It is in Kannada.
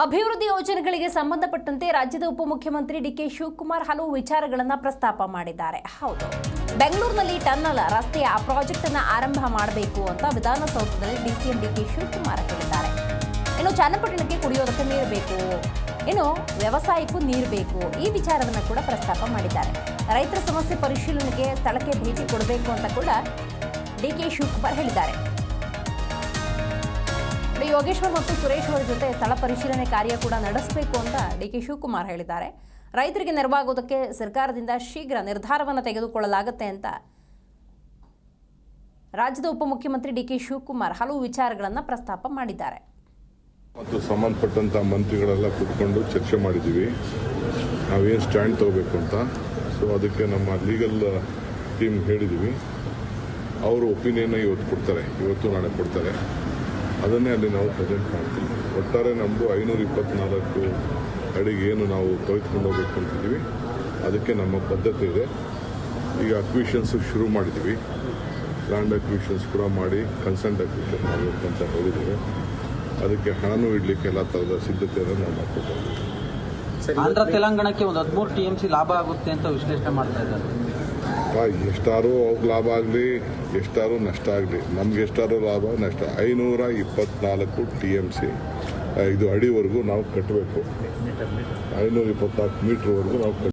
ಅಭಿವೃದ್ಧಿ ಯೋಜನೆಗಳಿಗೆ ಸಂಬಂಧಪಟ್ಟಂತೆ ರಾಜ್ಯದ ಉಪಮುಖ್ಯಮಂತ್ರಿ ಡಿಕೆ ಶಿವಕುಮಾರ್ ಹಲವು ವಿಚಾರಗಳನ್ನು ಪ್ರಸ್ತಾಪ ಮಾಡಿದ್ದಾರೆ. ಹೌದು, ಬೆಂಗಳೂರಿನಲ್ಲಿ ಟನ್ನಲ್ ರಸ್ತೆಯ ಪ್ರಾಜೆಕ್ಟ್ ಅನ್ನು ಆರಂಭ ಮಾಡಬೇಕು ಅಂತ ವಿಧಾನಸೌಧದಲ್ಲಿ ಡಿಸಿಎಂ ಡಿಕೆ ಶಿವಕುಮಾರ್ ಹೇಳಿದ್ದಾರೆ. ಇನ್ನು ಚನ್ನಪಟ್ಟಣಕ್ಕೆ ಕುಡಿಯೋದಕ್ಕೆ ನೀರು ಬೇಕು, ಇನ್ನು ವ್ಯವಸಾಯಕ್ಕೂ ನೀರು ಬೇಕು, ಈ ವಿಚಾರವನ್ನು ಕೂಡ ಪ್ರಸ್ತಾಪ ಮಾಡಿದ್ದಾರೆ. ರೈತರ ಸಮಸ್ಯೆ ಪರಿಶೀಲನೆಗೆ ಸ್ಥಳಕ್ಕೆ ಭೇಟಿ ಕೊಡಬೇಕು ಅಂತ ಕೂಡ ಡಿಕೆ ಶಿವಕುಮಾರ್ ಹೇಳಿದ್ದಾರೆ. ಯೋಗೇಶ್ವರ್ ಮತ್ತು ಸುರೇಶ್ ಅವರ ಜೊತೆ ಸ್ಥಳ ಪರಿಶೀಲನೆ ಕಾರ್ಯ ಕೂಡ ನಡೆಸಬೇಕು ಅಂತ ಡಿಕೆ ಶಿವಕುಮಾರ್ ಹೇಳಿದ್ದಾರೆ. ರೈತರಿಗೆ ನೆರವಾಗುವುದಕ್ಕೆ ಸರ್ಕಾರದಿಂದ ಶೀಘ್ರ ನಿರ್ಧಾರವನ್ನು ತೆಗೆದುಕೊಳ್ಳಲಾಗುತ್ತೆ ಅಂತ ರಾಜ್ಯದ ಉಪಮುಖ್ಯಮಂತ್ರಿ ಡಿಕೆ ಶಿವಕುಮಾರ್ ಹಲವು ವಿಚಾರಗಳನ್ನು ಪ್ರಸ್ತಾಪ ಮಾಡಿದ್ದಾರೆ. ಮತ್ತು ಸಂಬಂಧಪಟ್ಟಂತ ಮಂತ್ರಿಗಳೆಲ್ಲ ಕೂತ್ಕೊಂಡು ಚರ್ಚೆ ಮಾಡಿದ್ದೀವಿ, ನಾವೇನು ಸ್ಟ್ಯಾಂಡ್ ತಗೋಬೇಕು ಅಂತ. ಸೊ ಅದಕ್ಕೆ ನಮ್ಮ ಲೀಗಲ್ ಟೀಮ್ ಹೇಳಿದ್ದೀವಿ. ಅವರು ಒಪಿನಿಯನ್ ಇವತ್ತು ನಾಳೆ ಕೊಡ್ತಾರೆ. ಅದನ್ನೇ ಅಲ್ಲಿ ನಾವು ಪ್ರೆಸೆಂಟ್ ಮಾಡ್ತೀವಿ. ಒಟ್ಟಾರೆ ನಮ್ಮದು 524 ಅಡಿಗೆ ಏನು ನಾವು ತೆಗೆದುಕೊಂಡು ಹೋಗ್ಬೇಕು ಅಂತಿದ್ದೀವಿ. ಅದಕ್ಕೆ ನಮ್ಮ ಪದ್ಧತಿ ಇದೆ. ಈಗ ಅಕ್ವಿಷನ್ಸ್ ಶುರು ಮಾಡಿದ್ದೀವಿ. ಲ್ಯಾಂಡ್ ಅಕ್ವಿಷನ್ಸ್ ಕೂಡ ಮಾಡಿ ಕನ್ಸೆಂಟ್ ಅಕ್ವಿಷನ್ ಮಾಡಬೇಕು ಅಂತ ಹೇಳಿದ್ದೇವೆ. ಅದಕ್ಕೆ ಹಣನೂ ಇಡಲಿಕ್ಕೆ ಎಲ್ಲ ಥರದ ಸಿದ್ಧತೆಯನ್ನು ನಾವು ಮಾಡ್ಕೊಳ್ತೀವಿ. ಆಂಧ್ರ ತೆಲಂಗಾಣಕ್ಕೆ ಒಂದು 13 TMC ಲಾಭ ಆಗುತ್ತೆ ಅಂತ ವಿಶ್ಲೇಷಣೆ ಮಾಡ್ತಾ ಇದ್ದಾರೆ. ಎಷ್ಟಾರು ಅವ್ರಿಗೆ ಲಾಭ ಆಗಲಿ, ಎಷ್ಟಾರು ನಷ್ಟ ಆಗಲಿ, ನಮ್ಗೆ ಎಷ್ಟಾರು ಲಾಭ ನಷ್ಟ 524 TMC ಇದು ಅಡಿವರೆಗೂ ನಾವು ಕಟ್ಟಬೇಕು. 524 ಮೀಟ್ರ್ವರೆಗೂ ನಾವು